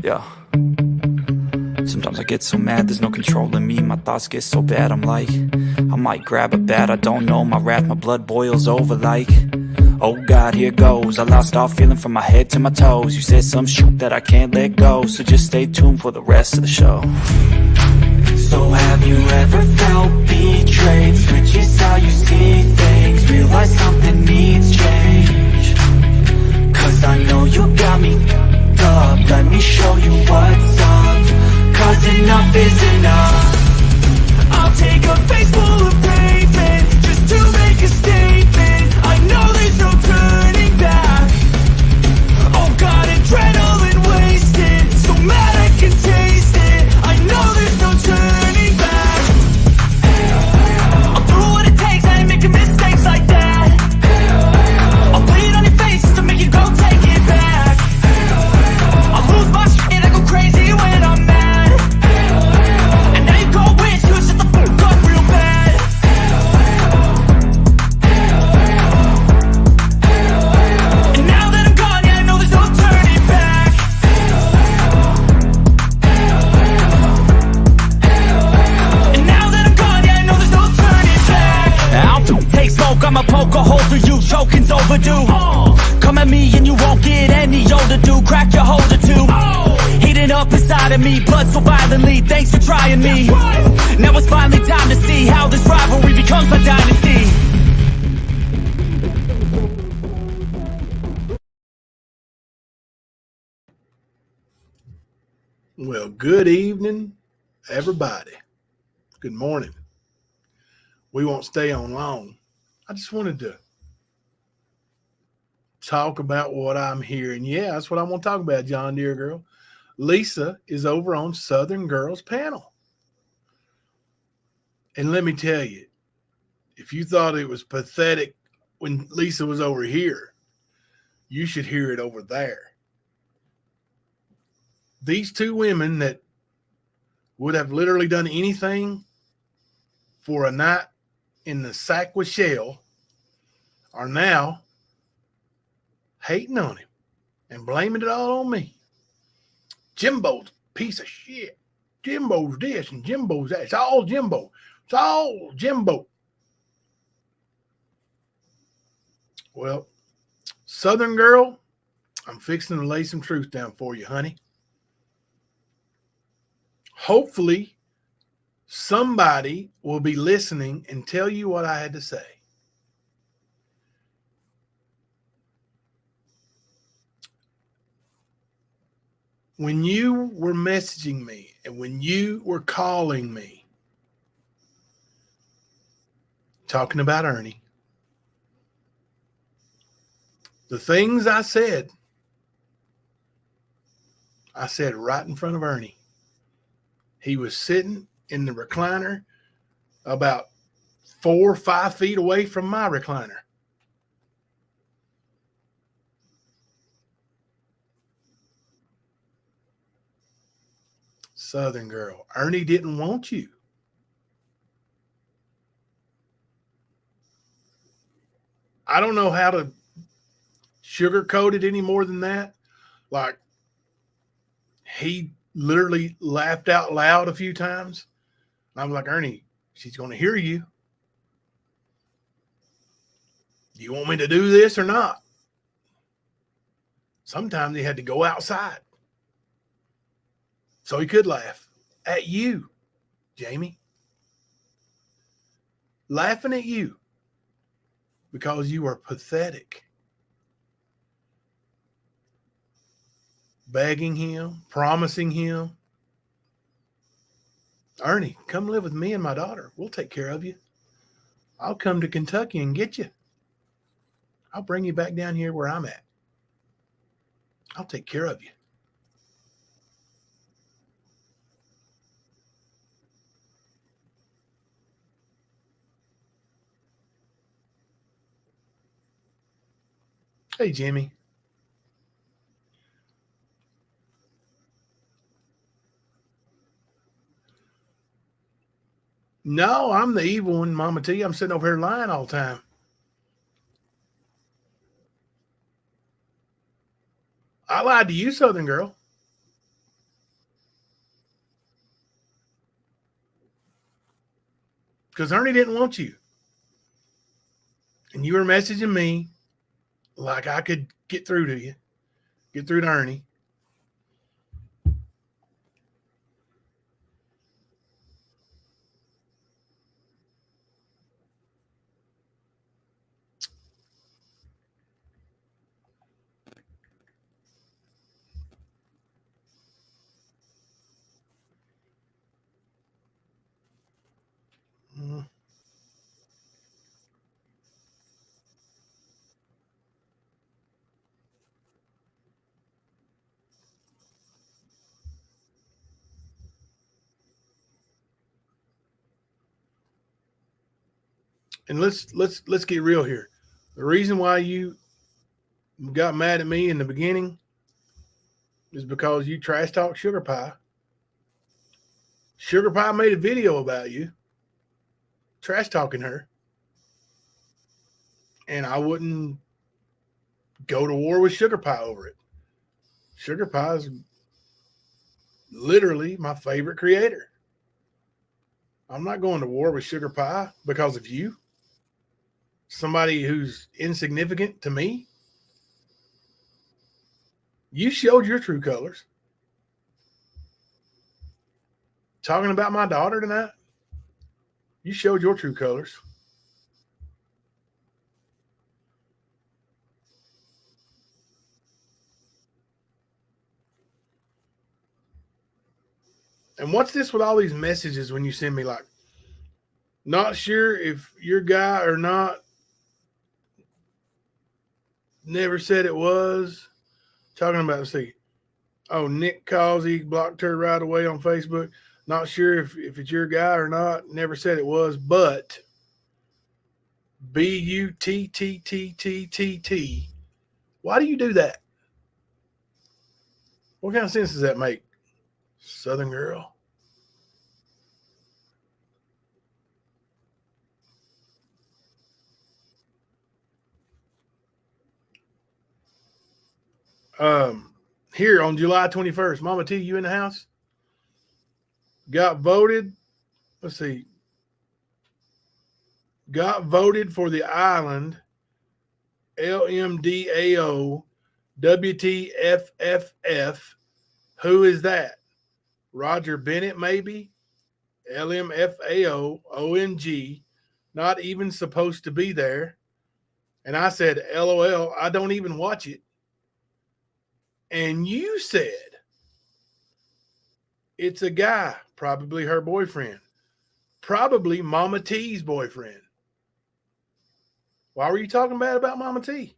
Yeah. Sometimes I get so mad, there's no controlling me. My thoughts get so bad, I'm like, I might grab a bat, I don't know. My wrath, my blood boils over like, oh God, here goes. I lost all feeling from my head to my toes. You said some shit that I can't let go, so just stay tuned for the rest of the show. So have you ever felt betrayed? Switches how you see things, realize something needs change. Cause I know you got me up, let me show you what's up. Cause enough is enough. I'll take a face full of pavement just to make a statement. I know there's no turning back. Oh God, adrenaline wasted, so mad I can taste it. I know there's no turning back. I'll do what it takes, I ain't making mistakes like that. I'll bleed on your face just to make you go take it back. I'll lose my shit, I go crazy when I'm mad. And now you go wish you shut the fuck up real bad. And now that I'm gone, yeah, I know there's no turning back. And now that I'm gone, yeah, I know there's no turning back. I'll take smoke, I'ma poke a hole through you, choking's overdue. Come at me and you won't get any older, dude. Crack your holder too. Heating up inside of me, blood so violently. Thanks for trying me. Now it's finally time to see how this rivalry becomes my dynasty. Well, good evening, everybody. Good morning. We won't stay on long. I just wanted to talk about what I'm hearing. Yeah, that's what I want to talk about, John Deere Girl. Lisa is over on Southern Girls panel. And let me tell you, if you thought it was pathetic when Lisa was over here, you should hear it over there. These two women that would have literally done anything for a night in the sack with Shell are now hating on him and blaming it all on me. Jimbo's a piece of shit. Jimbo's this and Jimbo's that. It's all Jimbo. It's all Jimbo. Well, Southern Girl, I'm fixing to lay some truth down for you, honey. Hopefully, somebody will be listening and tell you what I had to say. When you were messaging me and when you were calling me, talking about Ernie, the things I said right in front of Ernie. He was sitting in the recliner about 4 or 5 feet away from my recliner. Southern Girl, Ernie didn't want you. I don't know how to sugarcoat it any more than that. Like, he literally laughed out loud a few times. I'm like, Ernie, she's going to hear you. Do you want me to do this or not? Sometimes he had to go outside so he could laugh at you, Jamie. Laughing at you because you are pathetic. Begging him, promising him, Ernie, come live with me and my daughter. We'll take care of you. I'll come to Kentucky and get you. I'll bring you back down here where I'm at. I'll take care of you. Hey, Jimmy. No, I'm the evil one, Mama T. I'm sitting over here lying all the time. I lied to you, Southern girl. Because Ernie didn't want you. And you were messaging me like I could get through to you, get through to Ernie. And let's get real here. The reason why you got mad at me in the beginning is because you trash talk Sugar Pie. Sugar Pie made a video about you trash talking her, and I wouldn't go to war with Sugar Pie over it. Sugar Pie is literally my favorite creator. I'm not going to war with Sugar Pie because of you. Somebody who's insignificant to me. You showed your true colors. Talking about my daughter tonight, you showed your true colors. And what's this with all these messages when you send me like, not sure if your guy or not, never said it was. Talking about, let's see. Oh, Nick Causey blocked her right away on Facebook. Not sure if it's your guy or not. Never said it was, but BUTTTTTT. Why do you do that? What kind of sense does that make? Southern girl. Here on July 21st, Mama T, you in the house? Got voted. Let's see. Got voted for the island. LMDAO WTFFF. Who is that? Roger Bennett, maybe? LMFAO ONG. Not even supposed to be there. And I said, LOL, I don't even watch it. And you said, it's a guy, probably her boyfriend, probably Mama T's boyfriend. Why were you talking bad about Mama T?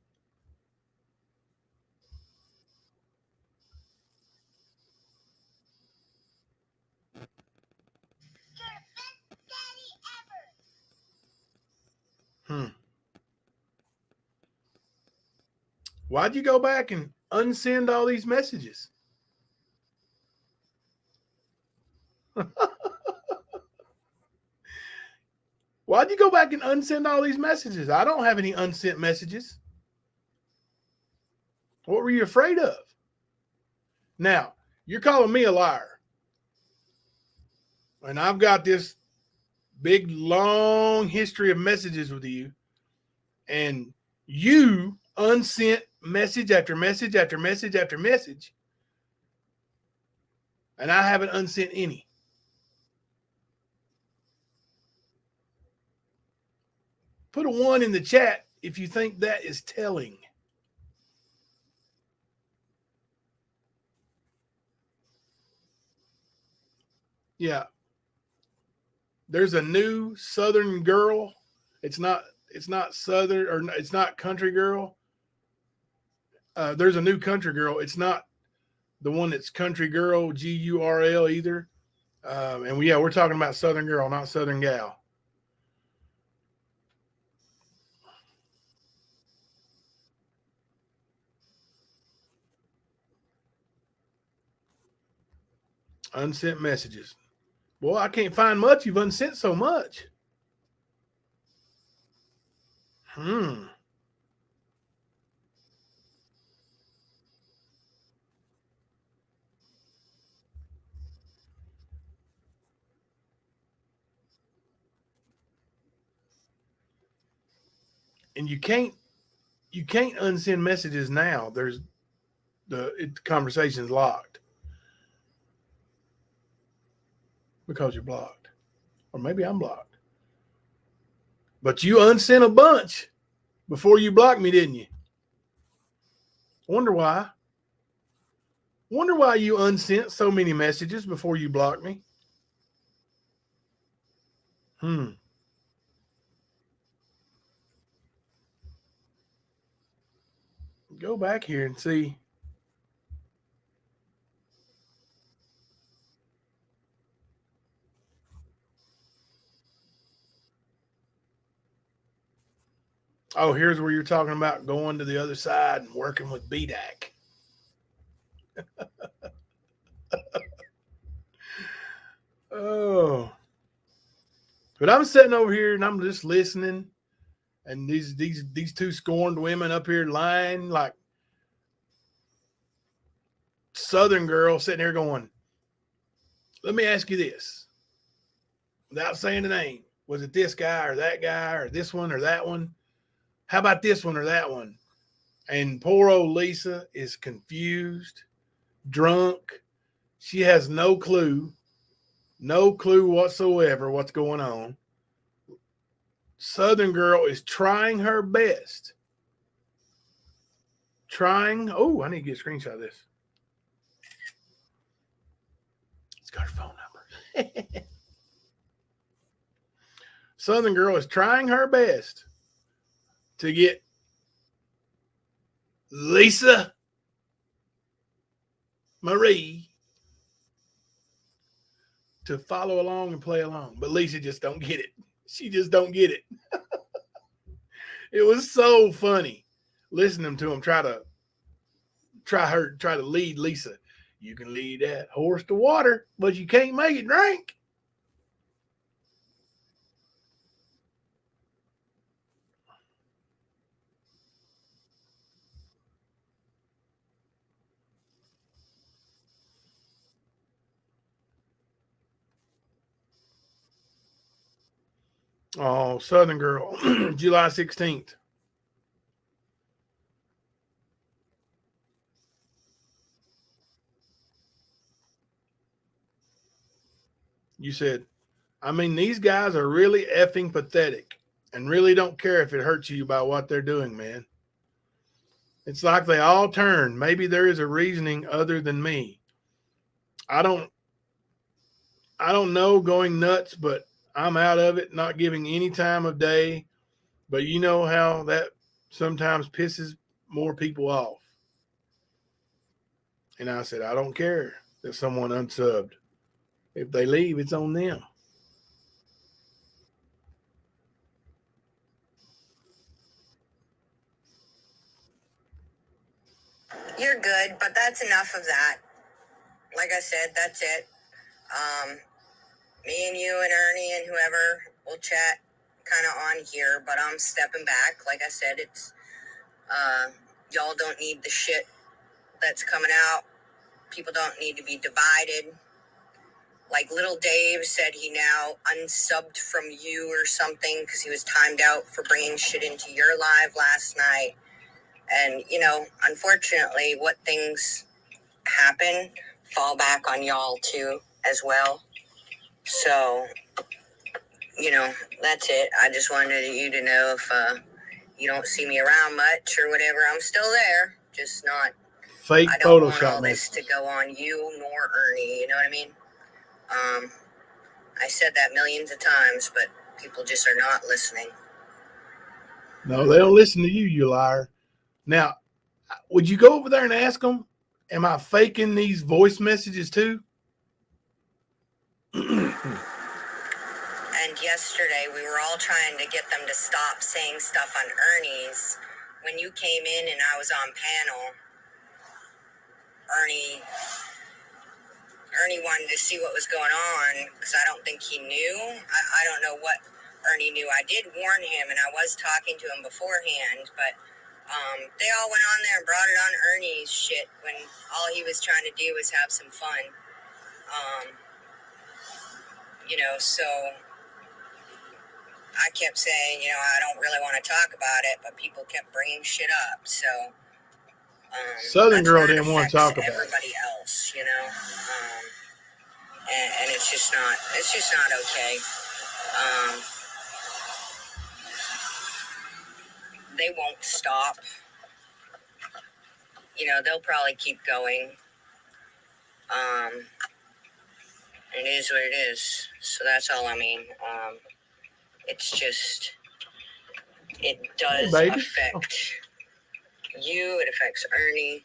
Why'd you go back and unsend all these messages? Why'd you go back and unsend all these messages? I don't have any unsent messages. What were you afraid of? Now, you're calling me a liar. And I've got this big, long history of messages with you. And you unsent message after message after message after message. And I haven't unsent any. Put a 1 in the chat if you think that is telling. Yeah. There's a new Southern girl. It's not Southern, or it's not country girl. There's a new country girl. It's not the one that's country girl, GURL either. And we're talking about Southern girl, not Southern gal. Unsent messages. Boy, I can't find much. You've unsent so much. And you can't unsend messages now. There's the conversation's locked because you're blocked, or maybe I'm blocked. But you unsent a bunch before you blocked me, didn't you? Wonder why. Wonder why you unsent so many messages before you blocked me. Go back here and see. Oh, here's where you're talking about going to the other side and working with BDAC. Oh. But I'm sitting over here and I'm just listening, and these two scorned women up here lying like Southern girl sitting here going, let me ask you this, without saying the name. Was it this guy or that guy or this one or that one? How about this one or that one? And poor old Lisa is confused, drunk. She has no clue whatsoever what's going on. Southern girl is trying her best. Oh, I need to get a screenshot of this. It's got her phone number. Southern girl is trying her best to get Lisa Marie to follow along and play along. But Lisa just don't get it. She just don't get it. It was so funny listening to him try to lead Lisa. You can lead that horse to water, but you can't make it drink. Oh, Southern girl, July 16th. You said, I mean, these guys are really effing pathetic and really don't care if it hurts you about what they're doing, man. It's like they all turn. Maybe there is a reasoning other than me. I don't know, going nuts, but I'm out of it, not giving any time of day. But you know how that sometimes pisses more people off. And I said, I don't care that someone unsubbed. If they leave, it's on them. You're good, but that's enough of that. Like I said, that's it. Me and you and Ernie and whoever will chat kind of on here, but I'm stepping back. Like I said, it's y'all don't need the shit that's coming out. People don't need to be divided. Like little Dave said, he now unsubbed from you or something because he was timed out for bringing shit into your live last night. And, you know, unfortunately, what things happen fall back on y'all too as well. So, you know, that's it. I just wanted you to know if you don't see me around much or whatever, I'm still there. Just not fake I don't want Photoshop all this to go on you nor Ernie, you know what I mean? I said that millions of times, but people just are not listening. No, they don't listen to you, you liar. Now, would you go over there and ask them, am I faking these voice messages too? And yesterday we were all trying to get them to stop saying stuff on Ernie's. When you came in and I was on panel, Ernie wanted to see what was going on because I don't think he knew. I don't know what Ernie knew. I did warn him and I was talking to him beforehand, but they all went on there and brought it on Ernie's shit when all he was trying to do was have some fun. You know, so I kept saying, I don't really want to talk about it, but people kept bringing shit up. So Southern that's girl where it didn't want to affects talk about everybody else, and it's just not okay. They won't stop. They'll probably keep going. It is what it is. So that's all I mean. It's just, it does affect you. It affects Ernie.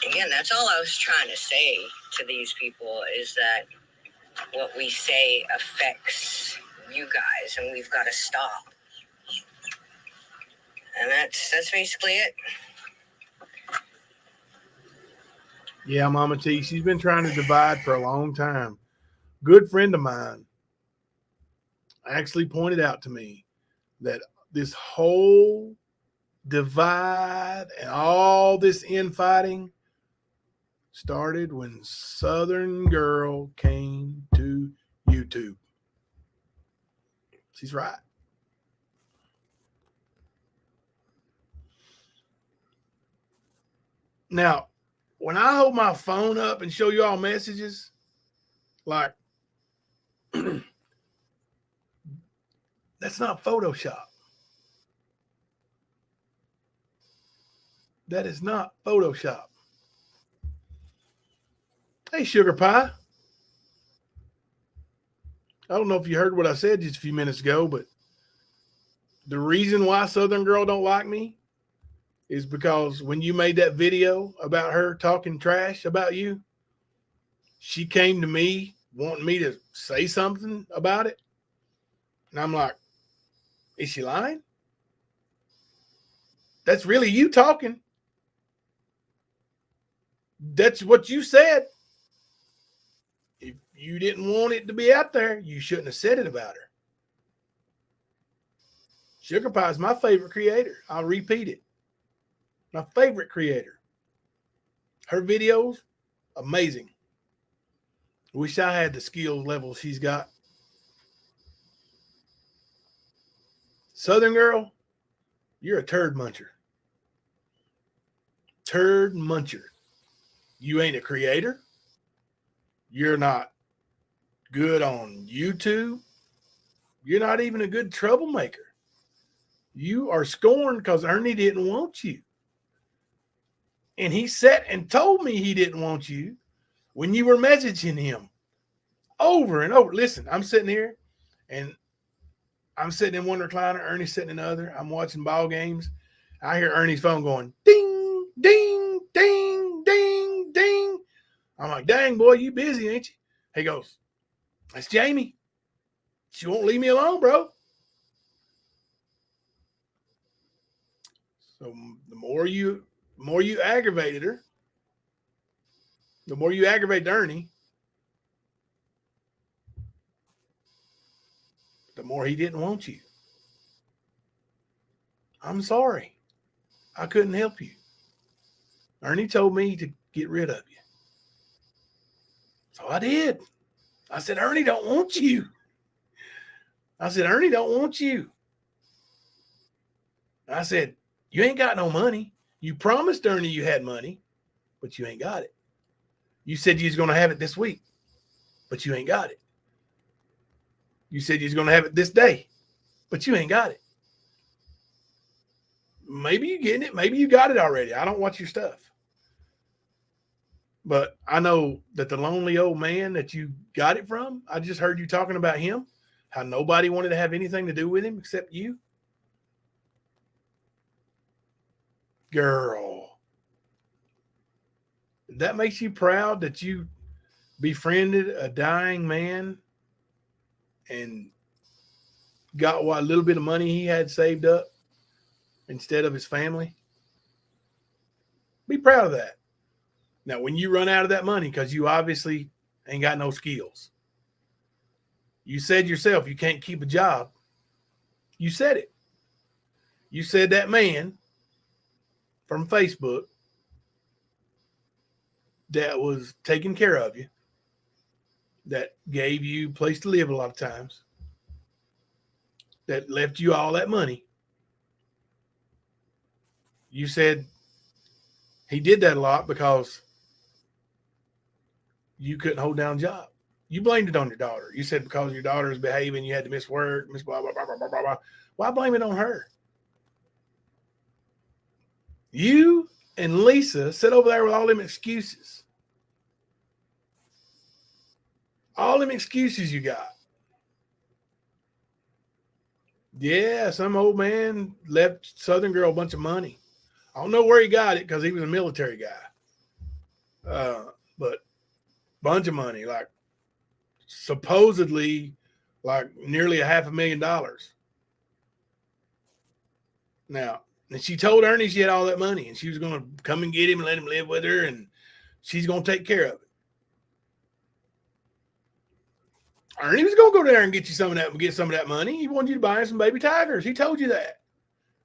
Again, that's all I was trying to say to these people is that what we say affects you guys, and we've got to stop. And that's basically it. Yeah, Mama T, she's been trying to divide for a long time. Good friend of mine actually pointed out to me that this whole divide and all this infighting started when Southern Girl came to YouTube. She's right. Now, when I hold my phone up and show you all messages, like, that's not Photoshop. That is not Photoshop. Hey, Sugar Pie. I don't know if you heard what I said just a few minutes ago, but the reason why Southern Girl don't like me is because when you made that video about her talking trash about you, she came to me wanting me to say something about it. And I'm like, is she lying? That's really you talking. That's what you said. If you didn't want it to be out there, you shouldn't have said it about her. Sugar Pie is my favorite creator. I'll repeat it. My favorite creator. Her videos, amazing. Wish I had the skill level she's got. Southern Girl, you're a turd muncher. Turd muncher. You ain't a creator. You're not good on YouTube. You're not even a good troublemaker. You are scorned because Ernie didn't want you. And he sat and told me he didn't want you when you were messaging him over and over. Listen, I'm sitting here and I'm sitting in one recliner, Ernie's sitting in the other. I'm watching ball games. I hear Ernie's phone going ding, ding, ding, ding, ding. I'm like, dang, boy, you busy, ain't you? He goes, that's Jamie. She won't leave me alone, bro. So the more you aggravated her, the more you aggravate Ernie, the more he didn't want you. I'm sorry. I couldn't help you. Ernie told me to get rid of you. So I did. I said, Ernie don't want you. I said, Ernie don't want you. I said, you ain't got no money. You promised Ernie you had money, but you ain't got it. You said you was going to have it this week, but you ain't got it. You said you was going to have it this day, but you ain't got it. Maybe you're getting it. Maybe you got it already. I don't watch your stuff. But I know that the lonely old man that you got it from, I just heard you talking about him, how nobody wanted to have anything to do with him except you. Girl, that makes you proud that you befriended a dying man and got what little bit of money he had saved up instead of his family. Be proud of that. Now, when you run out of that money, because you obviously ain't got no skills, you said yourself you can't keep a job. You said it. You said that man from Facebook that was taking care of you, that gave you a place to live a lot of times, that left you all that money. You said he did that a lot because you couldn't hold down a job. You blamed it on your daughter. You said because your daughter is behaving, you had to miss work, miss blah, blah, blah, blah, blah, blah. Why blame it on her? You and Lisa sit over there with all them excuses. All them excuses you got. Yeah, some old man left Southern girl a bunch of money. I don't know where he got it because he was a military guy. But bunch of money, like supposedly like nearly $500,000. Now, and she told Ernie she had all that money and she was going to come and get him and let him live with her and she's going to take care of it. Ernie was going to go there and get you some of that, get some of that money. He wanted you to buy him some baby tigers. He told you that.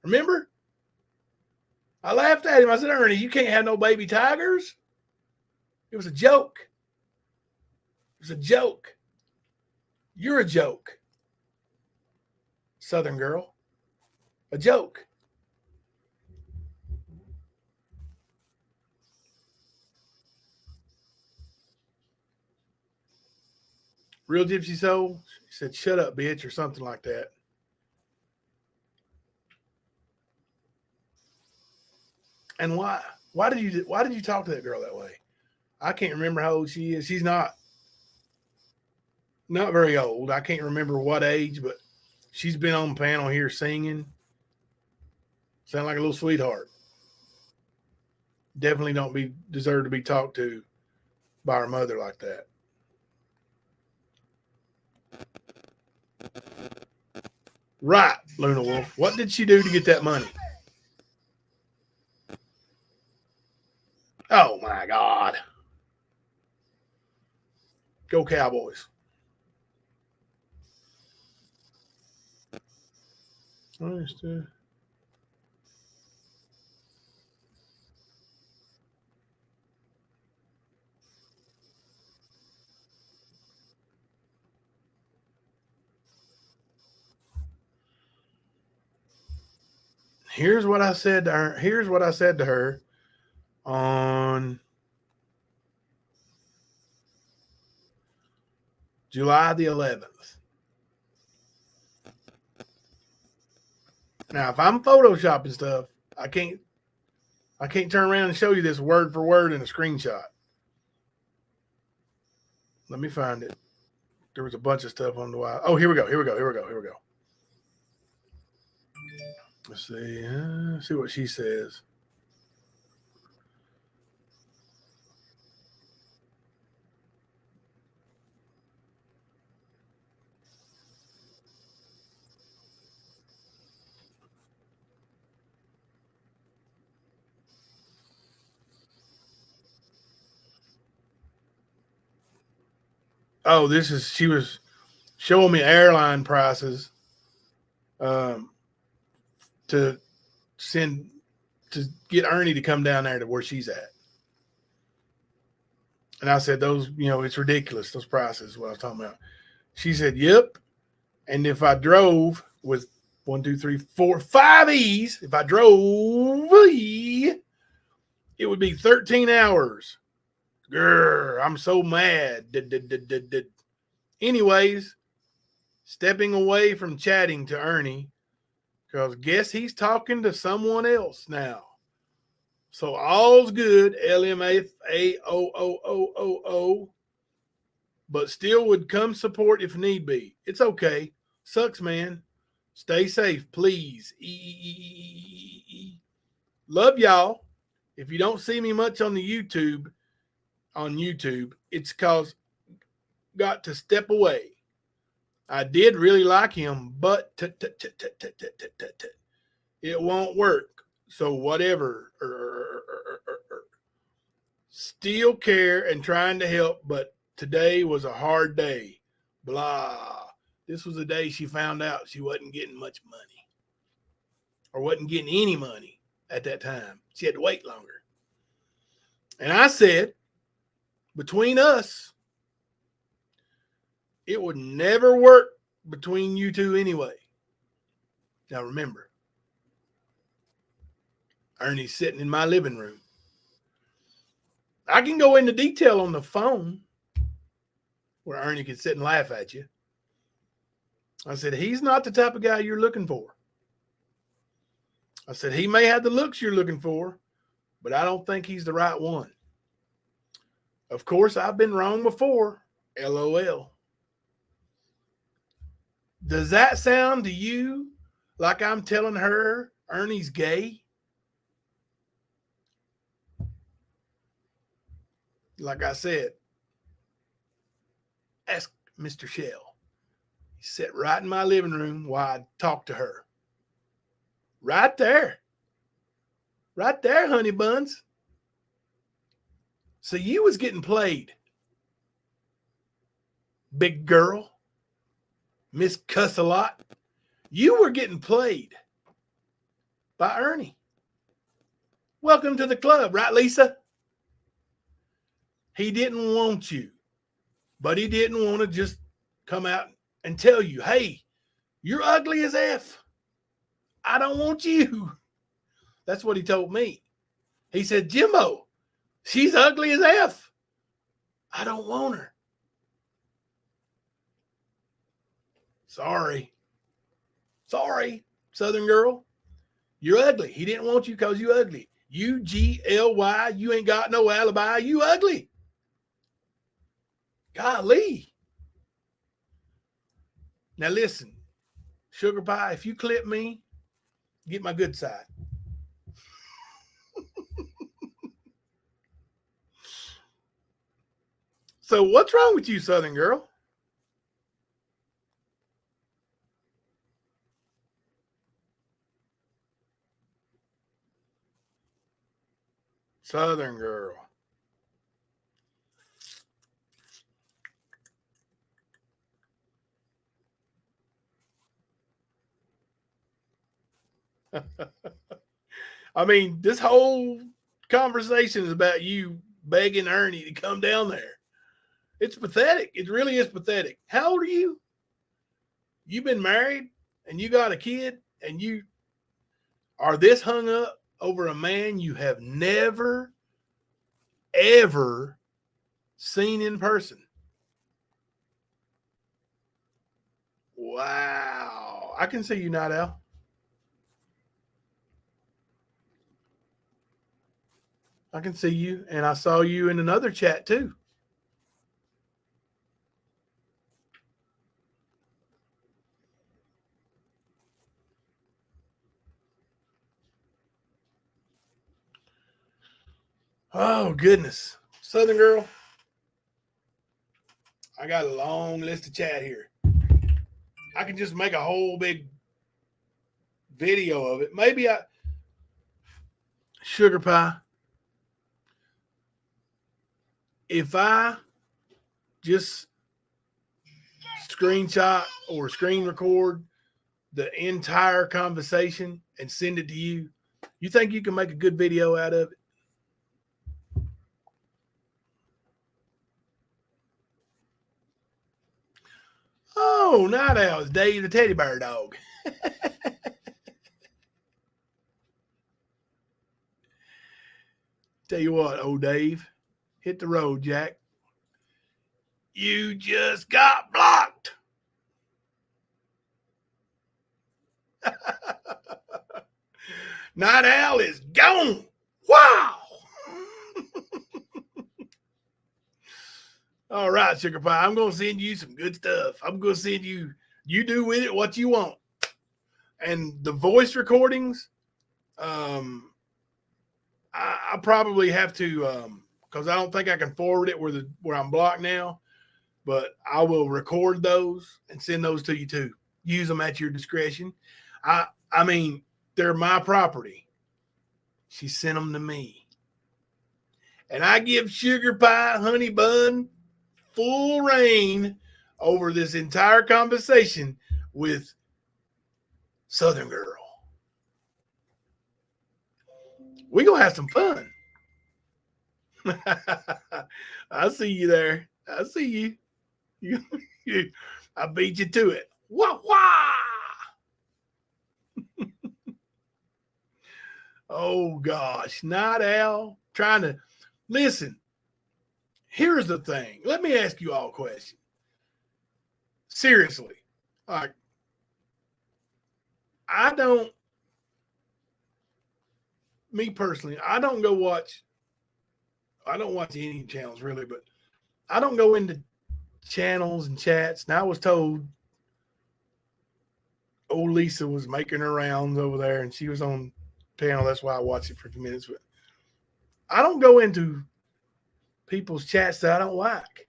Remember? I laughed at him. I said, Ernie, you can't have no baby tigers. It was a joke. It was a joke. You're a joke. Southern girl. A joke. Real Gypsy Soul, he said, shut up, bitch, or something like that. And why? Why did you talk to that girl that way? I can't remember how old she is. She's not very old. I can't remember what age, but she's been on the panel here singing. Sound like a little sweetheart. Definitely don't deserve to be talked to by her mother like that. Right, Luna Wolf. What did she do to get that money? Oh, my God. Go Cowboys. Understood. Here's what I said to her. Here's what I said to her on July the 11th. Now, if I'm photoshopping stuff, I can't turn around and show you this word for word in a screenshot. Let me find it. There was a bunch of stuff on the wire. Oh, here we go. Let's see what she says. Oh, she was showing me airline prices to get Ernie to come down there to where she's at. And I said, those, it's ridiculous, those prices, what I was talking about. She said, yep. And if I drove with 1, 2, 3, 4, 5 E's, if I drove, it would be 13 hours. Grr, I'm so mad. Anyways, stepping away from chatting to Ernie, because guess he's talking to someone else now. So all's good, LMFAOOOO, but still would come support if need be. It's okay. Sucks, man. Stay safe, please. Love y'all. If you don't see me much on the YouTube, it's because got to step away. I did really like him, but it won't work. So whatever. Still care and trying to help, but today was a hard day. Blah. This was the day she found out she wasn't getting much money or wasn't getting any money at that time. She had to wait longer. And I said, between us, it would never work between you two anyway. Now remember, Ernie's sitting in my living room. I can go into detail on the phone where Ernie can sit and laugh at you. I said, he's not the type of guy you're looking for. I said, he may have the looks you're looking for, but I don't think he's the right one. Of course, I've been wrong before. LOL. Does that sound to you like I'm telling her Ernie's gay? Like I said, ask Mr. Shell. He sat right in my living room while I talked to her. Right there. Right there, honey buns. So you was getting played. Big girl. Miss Cuss-a-Lot. You were getting played by Ernie. Welcome to the club, right, Lisa? He didn't want you, but he didn't want to just come out and tell you, hey, you're ugly as F. I don't want you. That's what he told me. He said, Jimbo, she's ugly as F. I don't want her. Sorry, Southern girl. You're ugly. He didn't want you because you ugly. UGLY, you ain't got no alibi. You ugly. Golly. Now listen, Sugar Pie, if you clip me, get my good side. So what's wrong with you, Southern girl? Southern girl. I mean, this whole conversation is about you begging Ernie to come down there. It's pathetic. It really is pathetic. How old are you? You've been married and you got a kid and you are this hung up over a man you have never, ever seen in person. Wow. I can see you, Night Owl. I can see you, and I saw you in another chat too. Oh, goodness. Southern girl, I got a long list of chat here. I can just make a whole big video of it. Maybe Sugar Pie, if I just screenshot or screen record the entire conversation and send it to you, you think you can make a good video out of it? Oh, Night Owl is Dave the teddy bear dog. Tell you what, old Dave, hit the road, Jack. You just got blocked. Night Owl is gone. Wow. All right, Sugar Pie, I'm going to send you some good stuff. I'm going to send you, you do with it what you want. And the voice recordings, I probably have to, because I don't think I can forward it where I'm blocked now, but I will record those and send those to you too. Use them at your discretion. I mean, they're my property. She sent them to me. And I give Sugar Pie, Honey Bun, full reign over this entire conversation with Southern Girl. We're going to have some fun. I see you there. I see you. I beat you to it. Wah, wah! Oh, gosh. Night Owl trying to listen. Here's the thing. Let me ask you all a question. Seriously. Like, me personally, I don't watch any channels really, but I don't go into channels and chats. And I was told old Lisa was making her rounds over there and she was on panel. That's why I watched it for a few minutes. But I don't go into people's chats that I don't like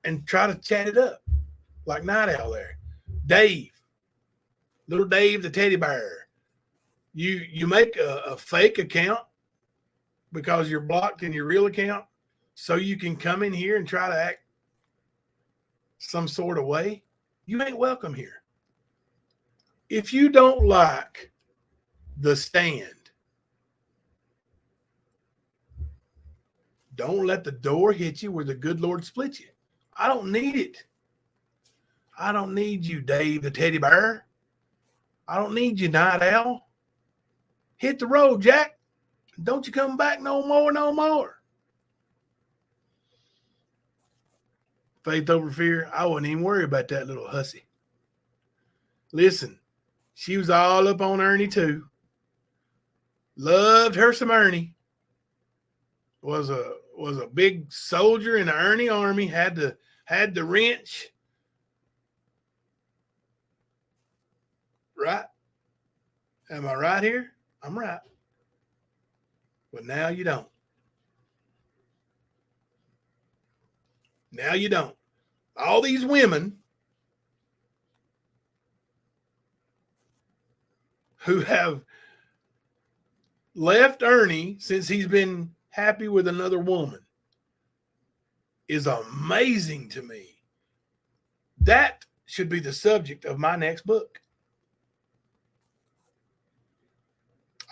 and try to chat it up like Night Owl there. Dave, little Dave the teddy bear. You make a fake account because you're blocked in your real account so you can come in here and try to act some sort of way. You ain't welcome here. If you don't like the stand, don't let the door hit you where the good Lord split you. I don't need it. I don't need you, Dave the teddy bear. I don't need you, Night Owl. Hit the road, Jack. Don't you come back no more. Faith over fear. I wouldn't even worry about that little hussy. Listen, she was all up on Ernie too. Loved her some Ernie. Was a big soldier in the Ernie army. Had the wrench. Right? Am I right here? I'm right. But now you don't. Now you don't. All these women who have left Ernie since he's been happy with another woman is amazing to me. That should be the subject of my next book.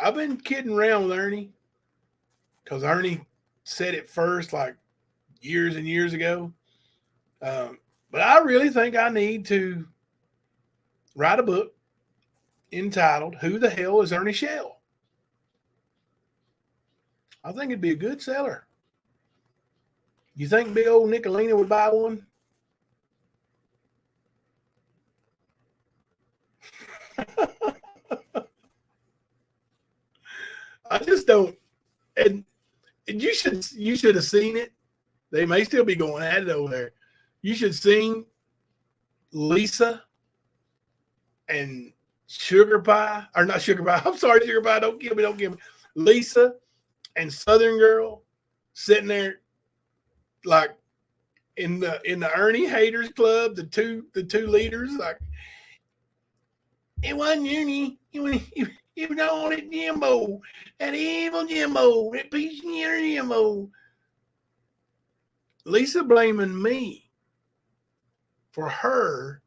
I've been kidding around with Ernie because Ernie said it first like years and years ago. But I really think I need to write a book entitled Who the Hell is Ernie Shell? I think it'd be a good seller. You think big old Nicolina would buy one? I just don't. And you should have seen it. They may still be going at it over there. You should seen Lisa and Sugar Pie, or not Sugar Pie. I'm sorry, Sugar Pie. Don't kill me. Lisa and Southern Girl sitting there like in the Ernie Haters Club. The two leaders like it wasn't Ernie. You don't want it, Jimbo. That evil Jimbo. That piece of Jimbo. Lisa blaming me for her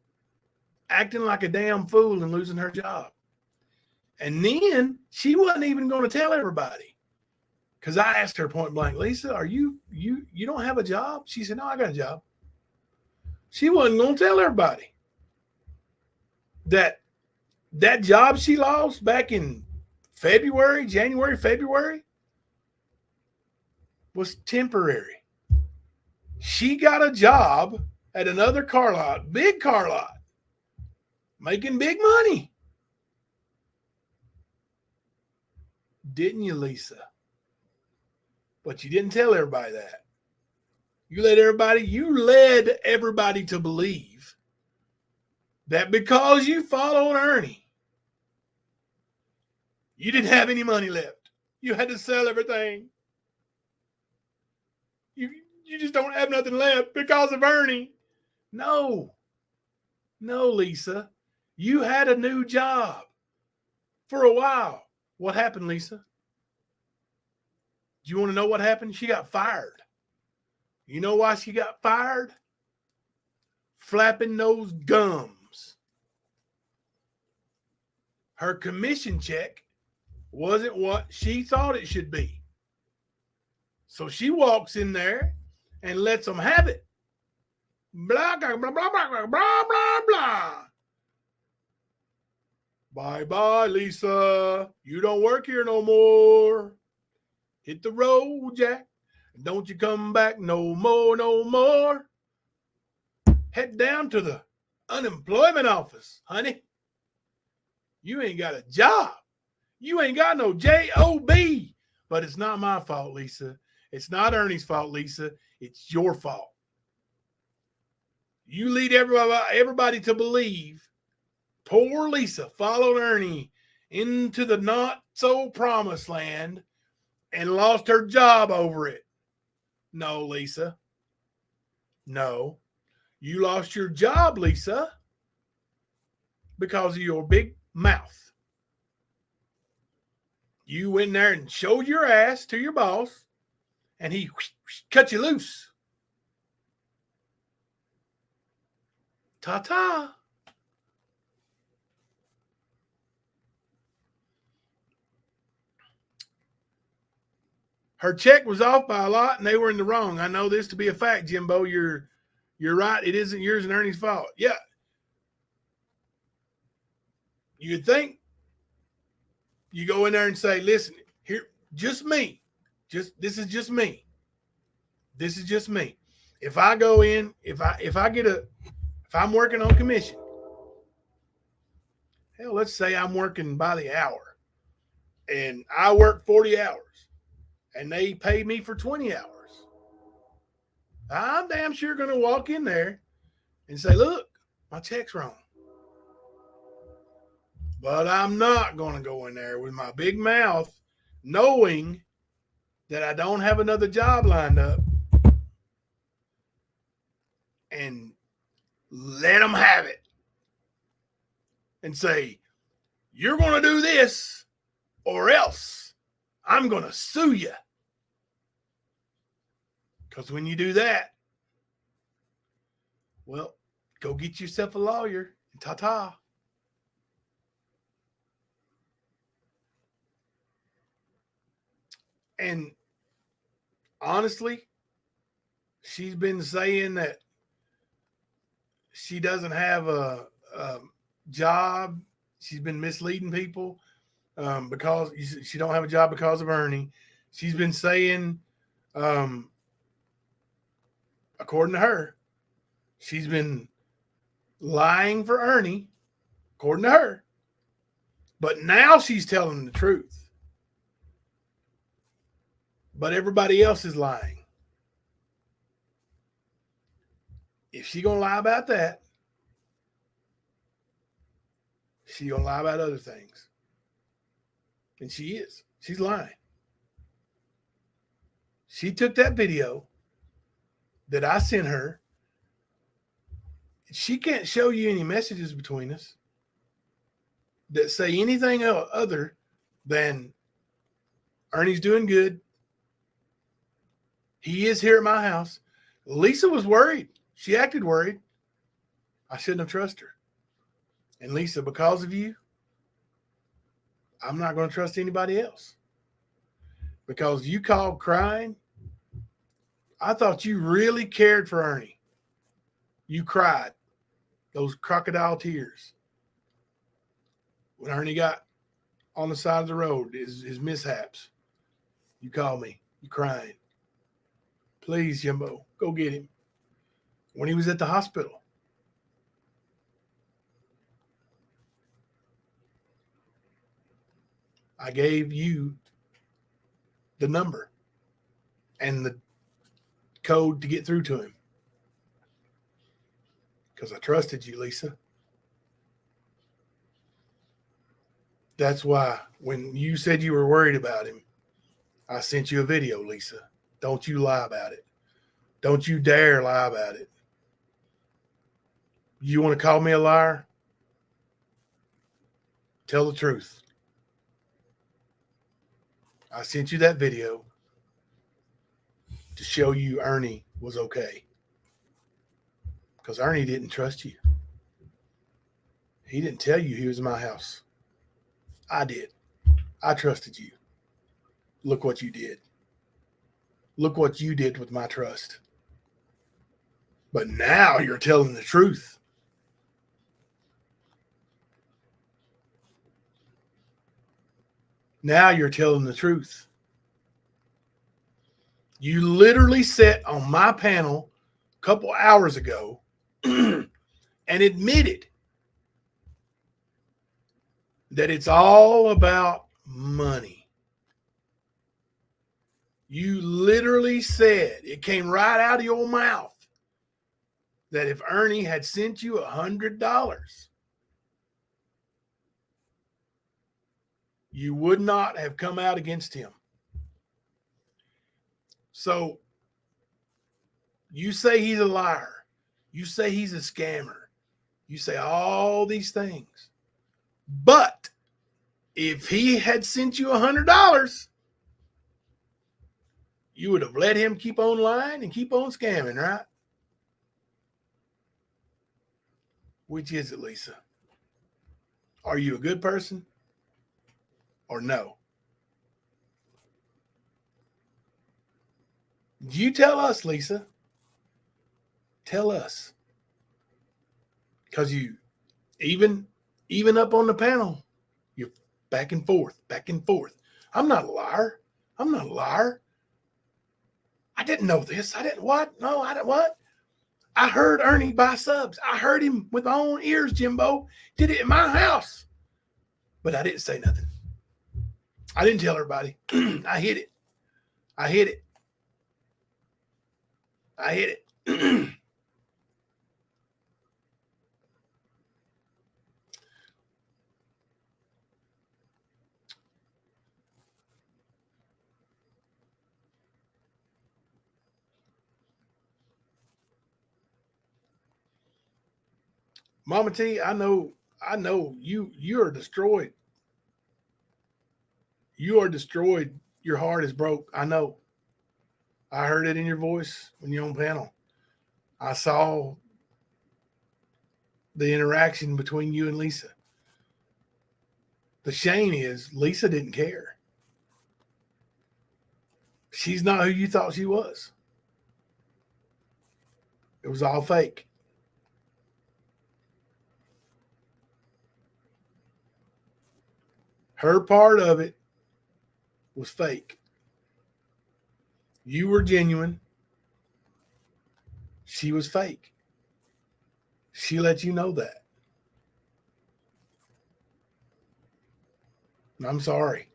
acting like a damn fool and losing her job. And then she wasn't even going to tell everybody. Because I asked her point blank, Lisa, are you don't have a job? She said, no, I got a job. She wasn't going to tell everybody that job she lost back in January, February was temporary. She got a job at another car lot, big car lot, making big money. Didn't you, Lisa? But you didn't tell everybody that. You led everybody to believe that because you followed Ernie, you didn't have any money left. You had to sell everything. You just don't have nothing left because of Ernie. No, Lisa. You had a new job for a while. What happened, Lisa? Do you want to know what happened? She got fired. You know why she got fired? Flapping those gums. Her commission check wasn't what she thought it should be. So she walks in there and lets them have it. Blah, blah, blah, blah, blah, blah, blah, blah. Bye-bye, Lisa. You don't work here no more. Hit the road, Jack. Don't you come back no more, no more. Head down to the unemployment office, honey. You ain't got a job. You ain't got no J-O-B. But it's not my fault, Lisa. It's not Ernie's fault, Lisa. It's your fault. You lead everybody to believe poor Lisa followed Ernie into the not-so-promised land and lost her job over it. No, Lisa. No. You lost your job, Lisa, because of your big mouth. You went in there and showed your ass to your boss, and he cut you loose. Ta-ta. Her check was off by a lot, and they were in the wrong. I know this to be a fact, Jimbo. You're right. It isn't yours and Ernie's fault. Yeah. You'd think you go in there and say, listen, here, just me. This is just me. This is just me. If I go in, if I'm working on commission, hell, let's say I'm working by the hour and I work 40 hours and they pay me for 20 hours. I'm damn sure going to walk in there and say, look, my check's wrong. But I'm not going to go in there with my big mouth knowing that I don't have another job lined up and let them have it and say, you're going to do this or else I'm going to sue you. Because when you do that, well, go get yourself a lawyer and ta-ta. And honestly, she's been saying that she doesn't have a job. She's been misleading people because she don't have a job because of Ernie. She's been saying, according to her, she's been lying for Ernie, according to her. But now she's telling the truth. But everybody else is lying. If she's going to lie about that, she's going to lie about other things. And she is. She's lying. She took that video that I sent her. She can't show you any messages between us that say anything other than Ernie's doing good. He is here at my house. Lisa was worried. She acted worried. I shouldn't have trusted her. And Lisa, because of you, I'm not going to trust anybody else. Because you called crying. I thought you really cared for Ernie. You cried. Those crocodile tears. When Ernie got on the side of the road, his mishaps. You called me. You crying. Please, Jimbo, go get him. When he was at the hospital. I gave you the number and the code to get through to him. Because I trusted you, Lisa. That's why when you said you were worried about him, I sent you a video, Lisa. Don't you lie about it. Don't you dare lie about it. You want to call me a liar? Tell the truth. I sent you that video to show you Ernie was okay. Because Ernie didn't trust you. He didn't tell you he was in my house. I did. I trusted you. Look what you did. Look what you did with my trust. But now you're telling the truth. Now you're telling the truth. You literally sat on my panel a couple hours ago and admitted that it's all about money. You literally said, it came right out of your mouth, that if Ernie had sent you $100, you would not have come out against him. So you say he's a liar. You say he's a scammer. You say all these things. But if he had sent you $100, you would have let him keep on lying and keep on scamming, right? Which is it, Lisa? Are you a good person or no? You tell us, Lisa. Tell us. Because you, even up on the panel, you're back and forth, back and forth. I'm not a liar. I'm not a liar. I didn't know this. I didn't what? No, I didn't what? I heard Ernie buy subs. I heard him with my own ears, Jimbo. Did it in my house. But I didn't say nothing. I didn't tell everybody. I hid it. I hid it. I hid it. Mama T, I know you are destroyed. You are destroyed. Your heart is broke. I know. I heard it in your voice when you're on panel. I saw the interaction between you and Lisa. The shame is Lisa didn't care. She's not who you thought she was. It was all fake. Her part of it was fake. You were genuine. She was fake. She let you know that. I'm sorry.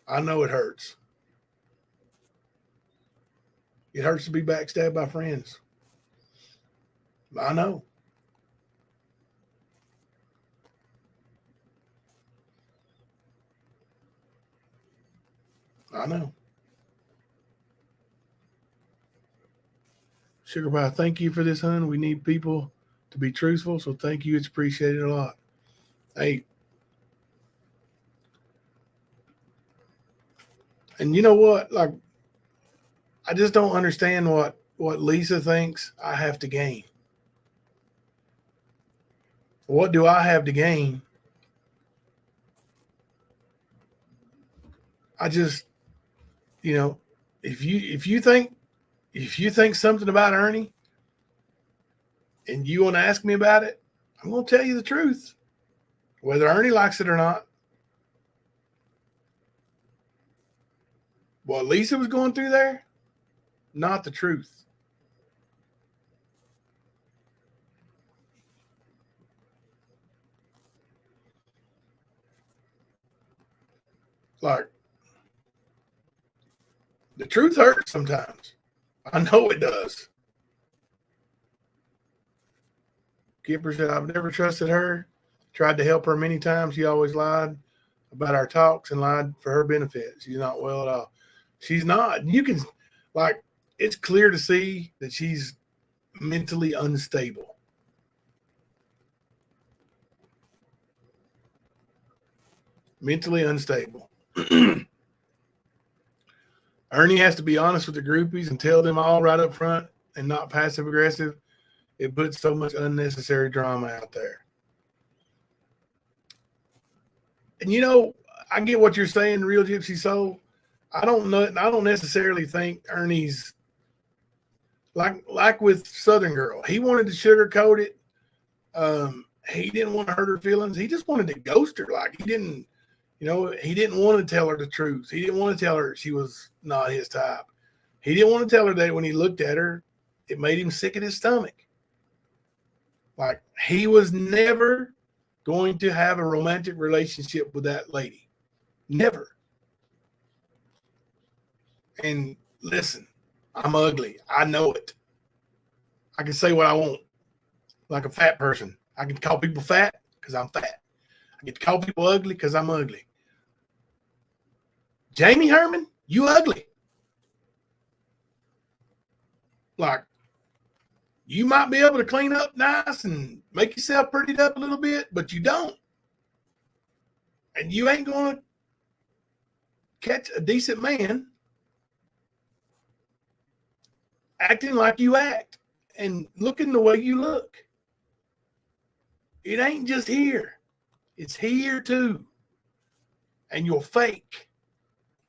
I know it hurts. It hurts to be backstabbed by friends. I know. I know. Sugar Pie, thank you for this, hon. We need people to be truthful, so thank you. It's appreciated a lot. Hey, and you know what? Like, I just don't understand what Lisa thinks I have to gain. What do I have to gain? I just, if you think something about Ernie and you want to ask me about it, I'm going to tell you the truth, whether Ernie likes it or not. What Lisa was going through there, not the truth. Like, the truth hurts sometimes. I know it does. Kipper said, I've never trusted her. Tried to help her many times. She always lied about our talks and lied for her benefit. She's not well at all. She's not. You can, like, it's clear to see that she's mentally unstable. Mentally unstable. Ernie has to be honest with the groupies and tell them all right up front and not passive aggressive. It puts so much unnecessary drama out there. And I get what you're saying, Real Gypsy Soul. I don't necessarily think Ernie's Like with Southern Girl, he wanted to sugarcoat it. He didn't want to hurt her feelings. He just wanted to ghost her. Like he didn't want to tell her the truth. He didn't want to tell her she was not his type. He didn't want to tell her that when he looked at her, it made him sick at his stomach. Like he was never going to have a romantic relationship with that lady. Never. And listen, I'm ugly. I know it. I can say what I want. Like a fat person. I can call people fat because I'm fat. I get to call people ugly because I'm ugly. Jamie Herman, you ugly. Like, you might be able to clean up nice and make yourself prettied up a little bit, but you don't. And you ain't going to catch a decent man acting like you act and looking the way you look. It ain't just here. It's here too. And you're fake.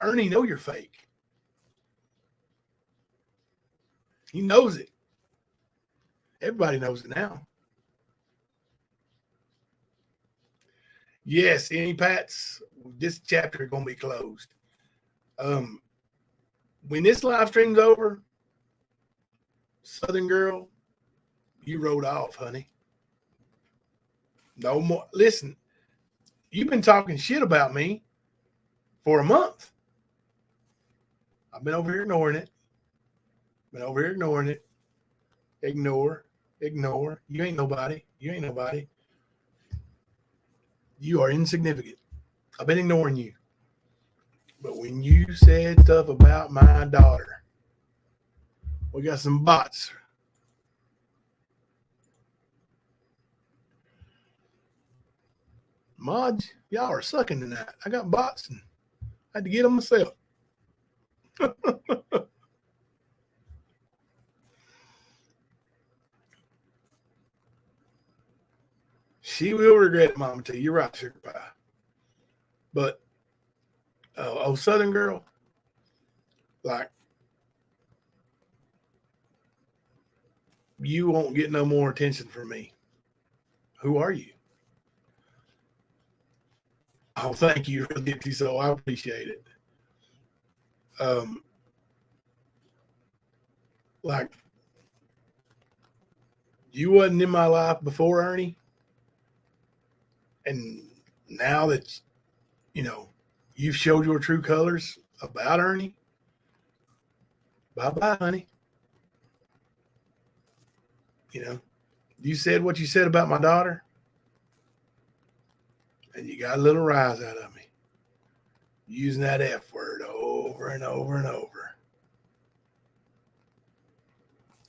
Ernie know you're fake. He knows it. Everybody knows it now. Yes, any Pats, this chapter is going to be closed. When this live stream's over, Southern Girl, you rode off, honey. No more. Listen, you've been talking shit about me for a month. I've been over here ignoring it. Ignore. You ain't nobody. You are insignificant. I've been ignoring you. But when you said stuff about my daughter, we got some bots. Mods, y'all are sucking tonight. I got bots and I had to get them myself. She will regret it, Mama T. You're right, Sugar Pie. But, Southern Girl, like, you won't get no more attention from me. Who are you? Oh, thank you, Dipsy. So I appreciate it. Like, you wasn't in my life before, Ernie. And now that, you've showed your true colors about Ernie, bye-bye, honey. You said what you said about my daughter, and you got a little rise out of me. Using that F word over and over and over.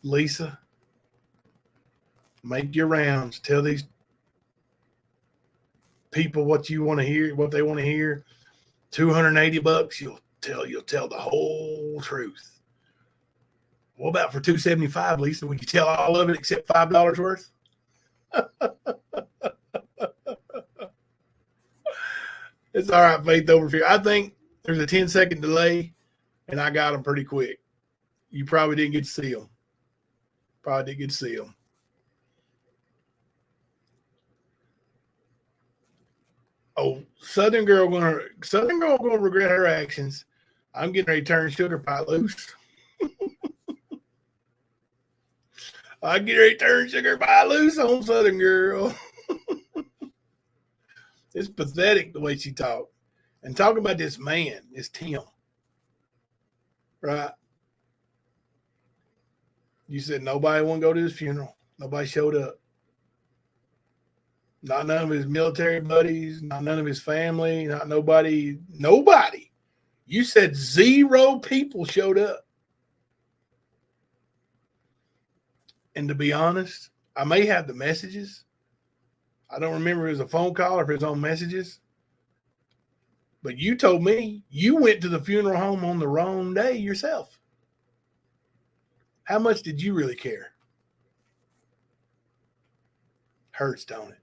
Lisa, make your rounds. Tell these people what you want to hear, what they want to hear. $280, you'll tell the whole truth. What about for $275, Lisa? Would you tell all of it except $5 worth? It's all right, Faith over fear. I think there's a 10-second delay, and I got them pretty quick. You probably didn't get to see them. Oh, Southern Girl gonna regret her actions. I'm getting ready to turn Sugar Pie loose. I get ready to turn Sugar Pie loose on Southern Girl. It's pathetic the way she talked. And talking about this man, this Tim. Right? You said nobody want to go to his funeral. Nobody showed up. Not none of his military buddies, not none of his family, not nobody. Nobody. You said 0 people showed up. And to be honest, I may have the messages. I don't remember if it was a phone call or if it was on messages. But you told me you went to the funeral home on the wrong day yourself. How much did you really care? Hurts, don't it?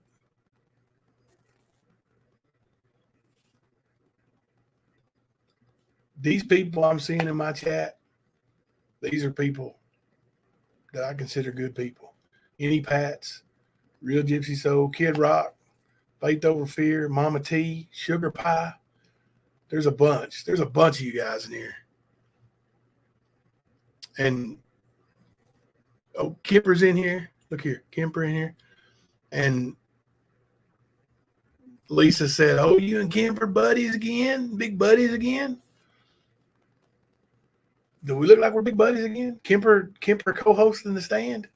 These people I'm seeing in my chat, these are people that I consider good people. Any Pats, Real Gypsy Soul, Kid Rock, Faith Over Fear, Mama T, Sugar Pie. There's a bunch. There's a bunch of you guys in here. And Kemper's in here. Look here, Kemper in here. And Lisa said, "Oh, you and Kemper buddies again? Big buddies again?" Do we look like we're big buddies again? Kemper co-hosting the stand?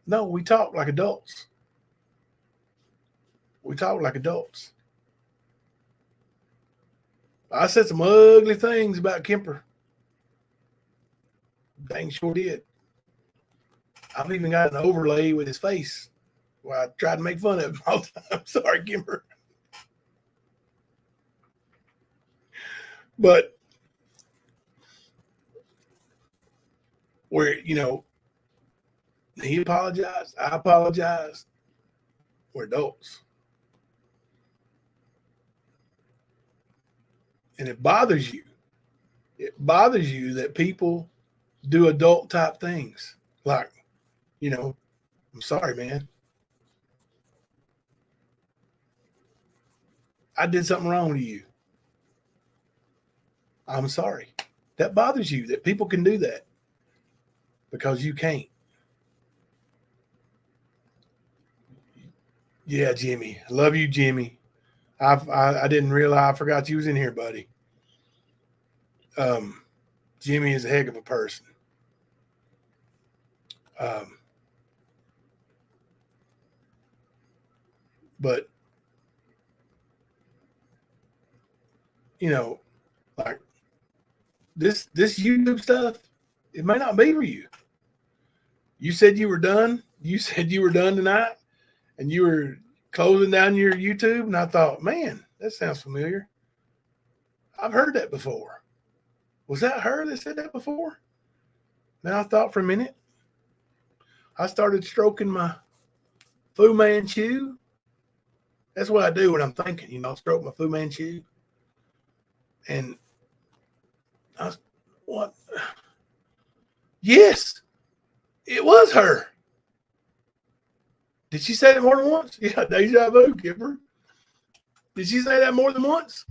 No, we talk like adults. We talk like adults. I said some ugly things about Kemper. Dang sure did. I've even got an overlay with his face where I tried to make fun of him all the time. Sorry, Kemper. But where, you know, he apologized, I apologized. We're adults. And it bothers you. It bothers you that people do adult type things. Like, you know, I'm sorry, man. I did something wrong to you. I'm sorry. That bothers you that people can do that because you can't. Yeah, Jimmy. Love you, Jimmy. I didn't realize, I forgot you was in here, buddy. Jimmy is a heck of a person. But you know, like this YouTube stuff, it may not be for you. You said you were done. You said you were done tonight, and you were closing down your YouTube, and I thought, man, that sounds familiar. I've heard that before. Was that her that said that before? Now I thought for a minute. I started stroking my Fu Manchu. That's what I do when I'm thinking, you know, stroke my Fu Manchu. And I was, what? Yes, it was her. Did she say that more than once? Yeah, deja vu, Kipper. Did she say that more than once?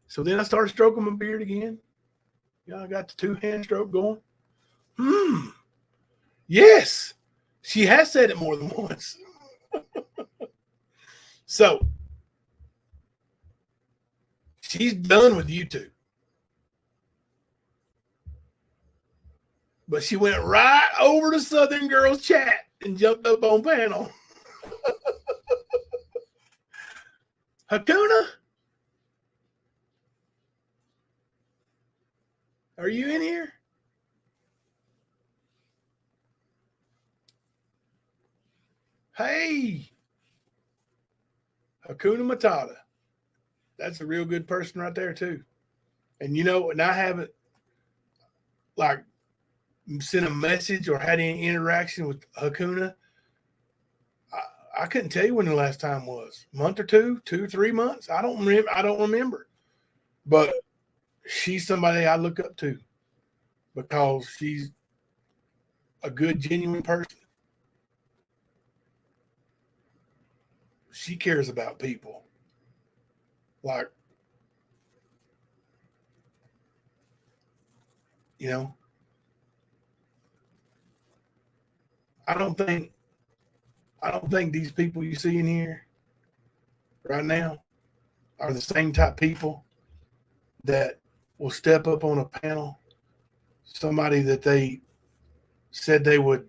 So then I started stroking my beard again. You know, I got the 2-hand stroke going. Yes, she has said it more than once. So she's done with YouTube. But she went right over to Southern Girls Chat and jumped up on panel. Hakuna, are you in here? Hey, Hakuna Matata. That's a real good person right there, too. And, you know, and I haven't, like, sent a message or had any interaction with Hakuna. I couldn't tell you when the last time was. A month or two, 3 months. I don't remember. But she's somebody I look up to because she's a good, genuine person. She cares about people. Like, you know, I don't think these people you see in here right now are the same type of people that will step up on a panel, somebody that they said they would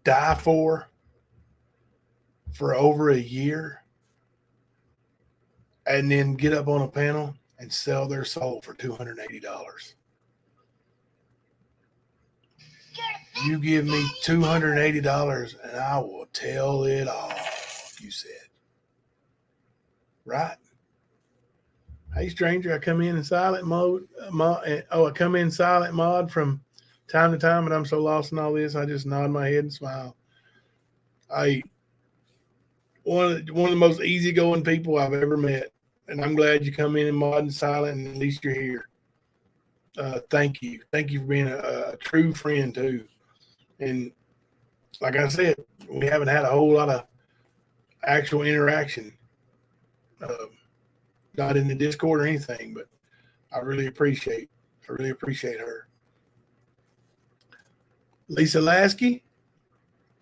die for over a year, and then get up on a panel and sell their soul for $280. You give me $280 and I will tell it all, you said. Right? Hey, stranger, I come in silent mode. I come in silent mod from time to time, and I'm so lost in all this, I just nod my head and smile. One of the most easygoing people I've ever met, and I'm glad you come in and mod and silent, and at least you're here. Thank you. Thank you for being a true friend too. And like I said, we haven't had a whole lot of actual interaction, not in the Discord or anything, but I really appreciate her. Lisa Lasky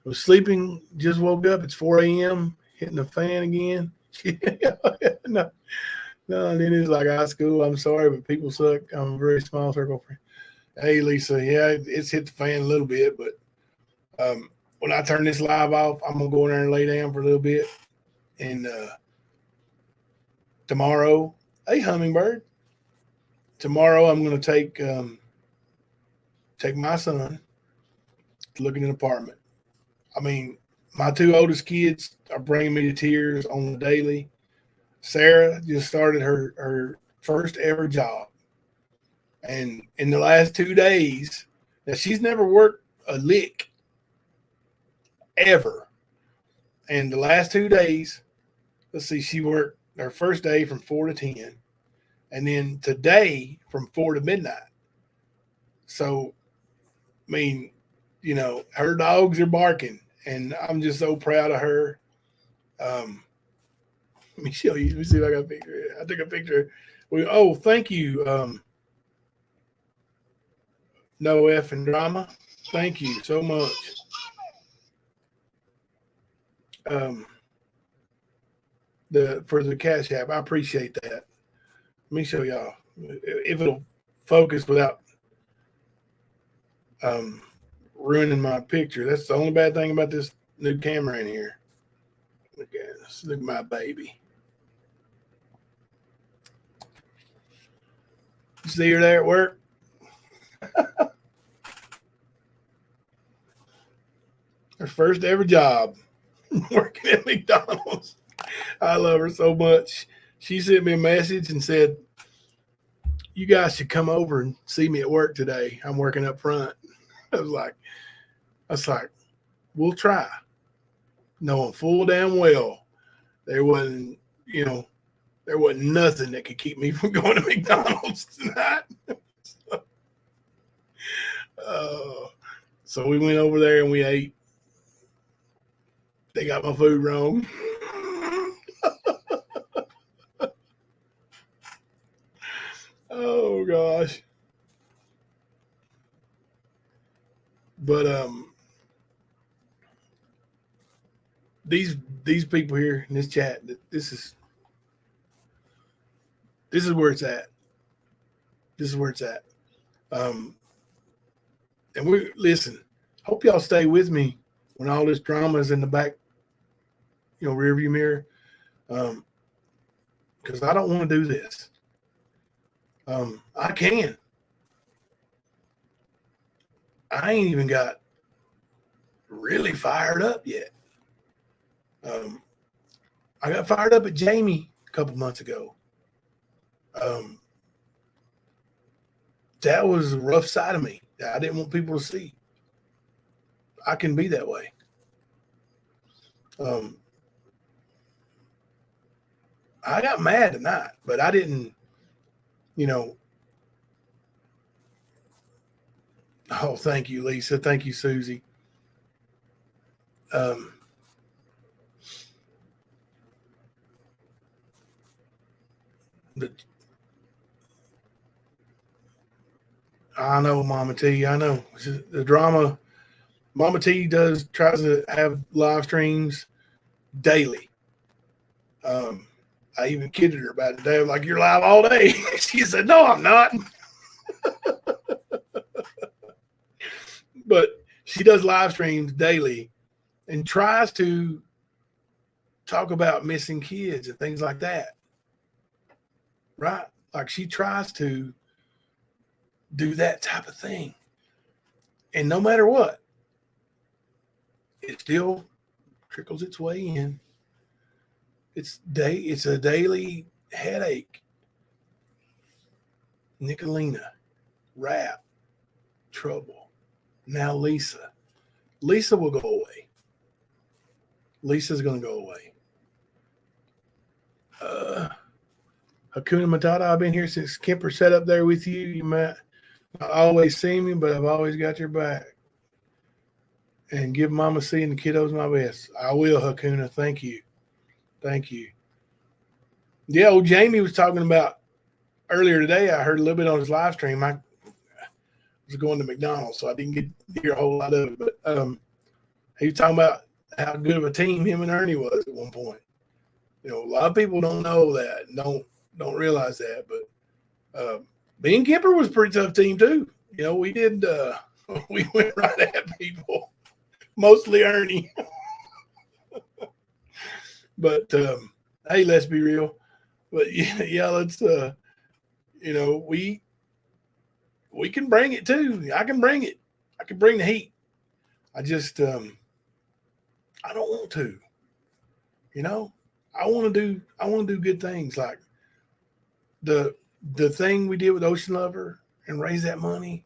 was sleeping, just woke up. It's 4 a.m. hitting the fan again. no, then it's like high school. I'm sorry, but people suck. I'm a very small circle friend. Hey, Lisa, yeah, it's hit the fan a little bit, but when I turn this live off, I'm gonna go in there and lay down for a little bit. And tomorrow, hey, Hummingbird. Tomorrow, I'm gonna take my son to look at an apartment. I mean, my two oldest kids are bringing me to tears on the daily. Sarah just started her first ever job. And in the last 2 days, now she's never worked a lick ever. And the last 2 days, let's see, she worked her first day from 4 to 10. And then today from 4 to midnight. So, I mean, you know, her dogs are barking. And I'm just so proud of her. Let me show you. Let me see if I got a picture. I took a picture. Thank you. No F and Drama. Thank you so much. For the Cash App. I appreciate that. Let me show y'all. If it'll focus without ruining my picture. That's the only bad thing about this new camera in here. Look at this. Look at my baby. You see her there at work? Her first ever job working at McDonald's. I love her so much. She sent me a message and said, "You guys should come over and see me at work today. I'm working up front." I was like, we'll try. Knowing full damn well there wasn't nothing that could keep me from going to McDonald's tonight. So we went over there and we ate. They got my food wrong. Oh gosh. But these people here in this chat, this is where it's at. This is where it's at. And we listen. Hope y'all stay with me when all this drama is in the back, rearview mirror. Because I don't want to do this. I can. I ain't even got really fired up yet. I got fired up at Jamie a couple months ago. That was a rough side of me that I didn't want people to see. I can be that way. I got mad tonight, but I didn't, Oh, thank you, Lisa. Thank you, Susie. I know, Mama T. I know the drama. Mama T tries to have live streams daily. I even kidded her about it today. I'm like, "You're live all day." She said, "No, I'm not." But she does live streams daily and tries to talk about missing kids and things like that. Right? Like she tries to do that type of thing. And no matter what, it still trickles its way in. It's a daily headache. Nicolina, rap, trouble. Now Lisa. Lisa will go away. Lisa's going to go away. Hakuna Matata, I've been here since Kemper sat up there with you. You might I always see me, but I've always got your back. And give Mama C and the kiddos my best. I will, Hakuna. Thank you. Thank you. Yeah, old Jamie was talking about earlier today. I heard a little bit on his live stream. I was going to McDonald's, so I didn't get to hear a whole lot of it. But he was talking about how good of a team him and Ernie was at one point. You know, a lot of people don't know that and don't realize that. But me and Kipper was a pretty tough team too. You know, we did we went right at people, mostly Ernie. But hey, let's be real. But yeah, let's you know, we can bring it too. I can bring it. I can bring the heat. I just I don't want to. You know, I want to do good things, like the thing we did with Ocean Lover and raise that money.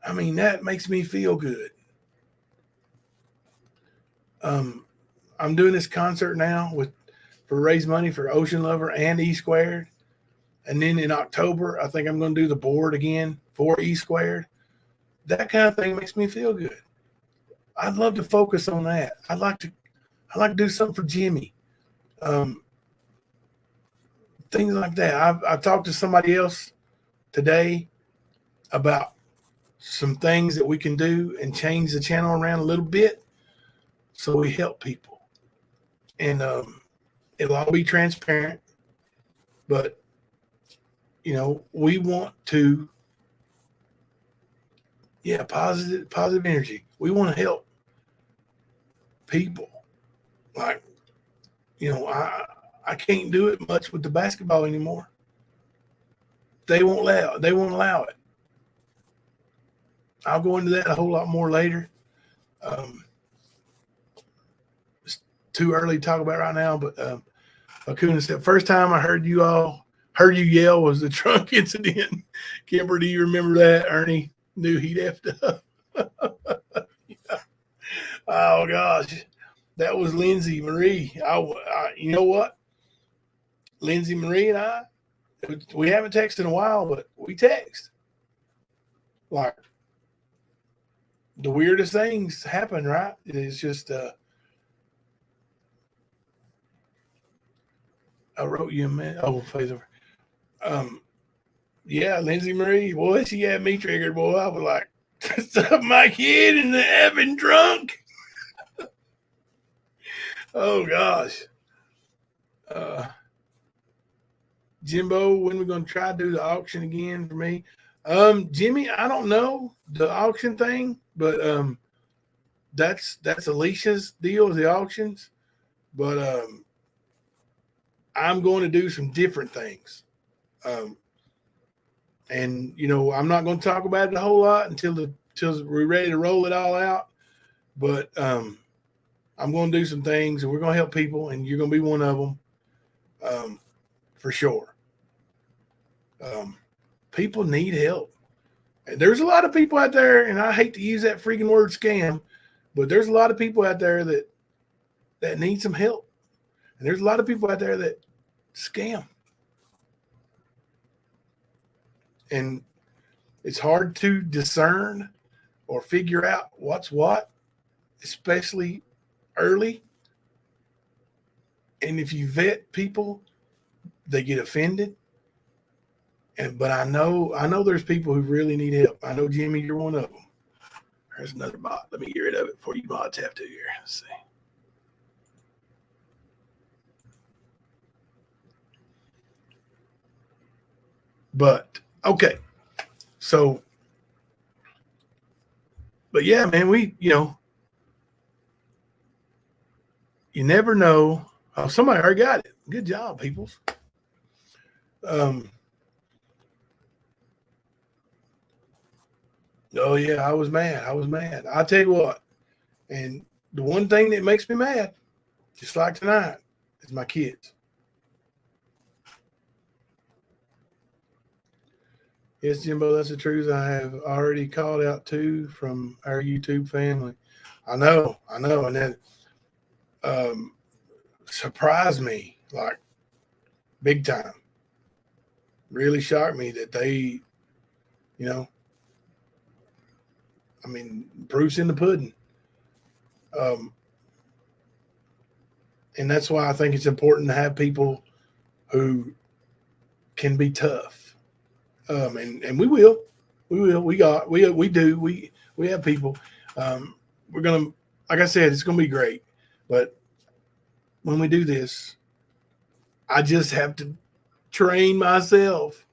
I mean, that makes me feel good. I'm doing this concert now for raise money for Ocean Lover and E Squared. And then in October, I think I'm going to do the board again for E Squared. That kind of thing makes me feel good. I'd love to focus on that. I'd like to do something for Jimmy. Things like that. I've talked to somebody else today about some things that we can do and change the channel around a little bit so we help people. And it'll all be transparent, but you know, we want to, positive energy. We want to help people. Like, you know, I can't do it much with the basketball anymore. They won't allow it. I'll go into that a whole lot more later. It's too early to talk about right now, but Acuna said, first time I heard you yell was the trunk incident. Kimber, do you remember that? Ernie knew he'd effed up. Oh, gosh. That was Lindsay Marie. You know what? Lindsay Marie and I, we haven't texted in a while, but we text. Like, the weirdest things happen, right? It's just, I wrote you a minute. Oh, phase over. Yeah, Lindsay Marie, boy, she had me triggered, boy. I was like, stuff my kid in the effing trunk. Oh, gosh. Jimbo, when are we going to try to do the auction again for me? Jimmy, I don't know the auction thing, but that's Alicia's deal, the auctions. But I'm going to do some different things. And you know, I'm not going to talk about it a whole lot until we're ready to roll it all out. But I'm going to do some things, and we're going to help people, and you're going to be one of them, for sure. People need help. And there's a lot of people out there, and I hate to use that freaking word scam, but there's a lot of people out there that need some help. And there's a lot of people out there that scam. And it's hard to discern or figure out what's what, especially early. And if you vet people, they get offended. But I know there's people who really need help. I know, Jimmy, you're one of them. There's another bot. Let me get rid of it before you mod tab to here. Let's see. But okay. So, but yeah, man, you never know. Oh, somebody already got it. Good job, peoples. Oh yeah, I was mad. I'll tell you what. And the one thing that makes me mad, just like tonight, is my kids. Yes, Jimbo, that's the truth. I have already called out 2 from our YouTube family. I know. And that surprised me, like, big time. Really shocked me that they You know, I mean, proof's in the pudding. And that's why I think it's important to have people who can be tough. And we will. We have people. We're going to, like I said, it's going to be great. But when we do this, I just have to train myself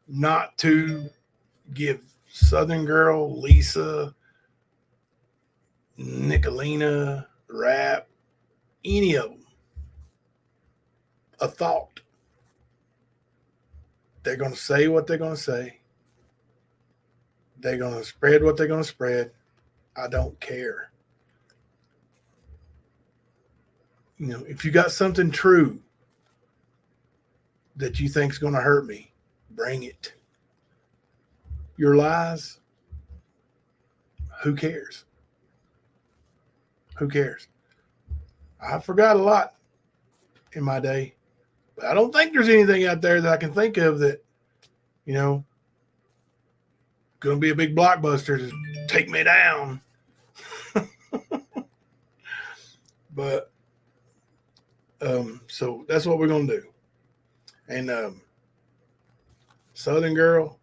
not to give Southern Girl, Lisa, Nicolina, Rap, any of them a thought. They're going to say what they're going to say. They're going to spread what they're going to spread. I don't care. You know, if you got something true that you think's going to hurt me, bring it. Your lies, who cares? Who cares? I forgot a lot in my day, but I don't think there's anything out there that I can think of that, you know, going to be a big blockbuster to take me down. But so that's what we're going to do. And Southern Girl,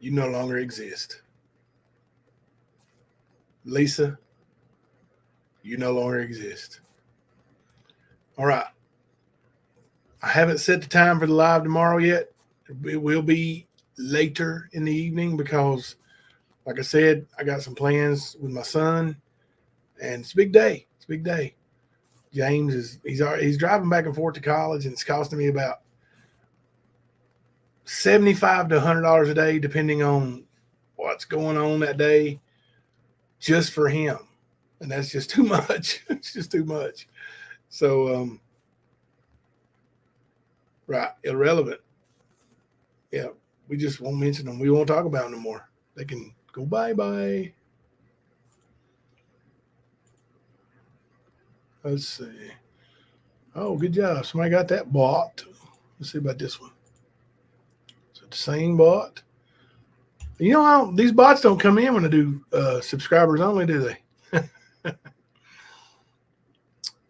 you no longer exist. Lisa, you no longer exist. All right. I haven't set the time for the live tomorrow yet. It will be later in the evening because, like I said, I got some plans with my son, and it's a big day. It's a big day. James he's driving back and forth to college, and it's costing me about $75 to $100 a day, depending on what's going on that day, just for him. And that's just too much. It's just too much. So, right, irrelevant. Yeah, we just won't mention them. We won't talk about them no more. They can go bye-bye. Let's see. Oh, good job. Somebody got that bot. Let's see about this one. Is it the same bot? You know how these bots don't come in when I do subscribers only, do they?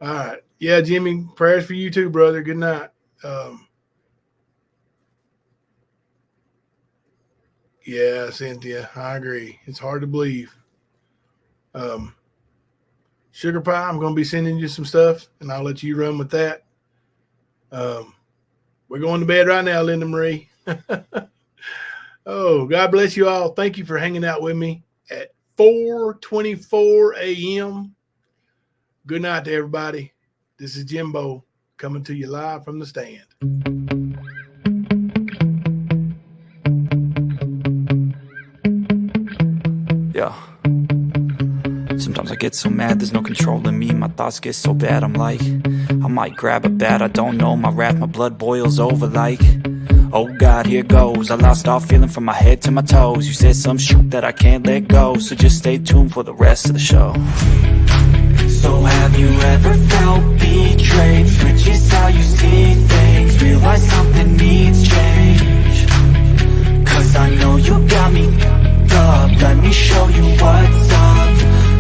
All right. Yeah, Jimmy, prayers for you too, brother. Good night. Yeah, Cynthia, I agree. It's hard to believe. Sugar Pie, I'm going to be sending you some stuff, and I'll let you run with that. We're going to bed right now, Linda Marie. Oh, God bless you all. Thank you for hanging out with me at 4:24 a.m. Good night to everybody. This is Jimbo coming to you live from the stand. Yeah. Sometimes I get so mad, there's no controlling me. My thoughts get so bad, I'm like, I might grab a bat, I don't know. My wrath, my blood boils over like, oh God, here goes. I lost all feeling from my head to my toes. You said some shit that I can't let go, so just stay tuned for the rest of the show. So have you ever felt betrayed? Switches how you see things, realize something needs change. Cause I know you got me up, let me show you what's up.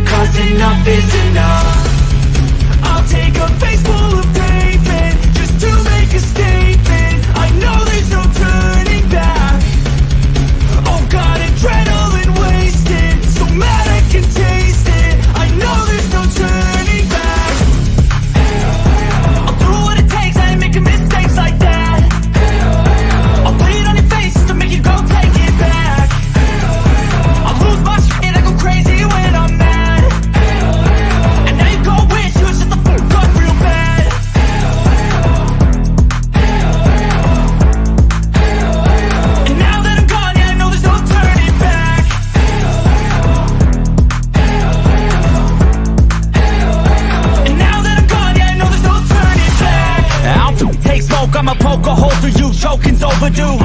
Cause enough is enough. I'll take a face full of pavement just to make a statement. I know there's no turning back. Oh God, adrenaline wasted, so mad I can taste it. I know there's no turning back. I'll do what it takes, I ain't making mistakes like that. I'll put it on your face to make you go take it back. I'll lose my shit and I go crazy when I'm mad. And now you go wish you would shut the fuck up real bad. And now that I'm gone, yeah, I know there's no turning back. And now that I'm gone, yeah, I know there's no turning back. I'll take smoke, I'ma poke a hole through you, choking's overdue.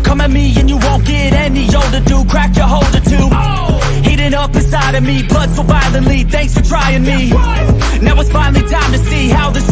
Come at me and you won't get any older, dude. Crack your holder too. Heating up inside of me, blood so violently. Thanks for trying me. Now it's finally time to see how this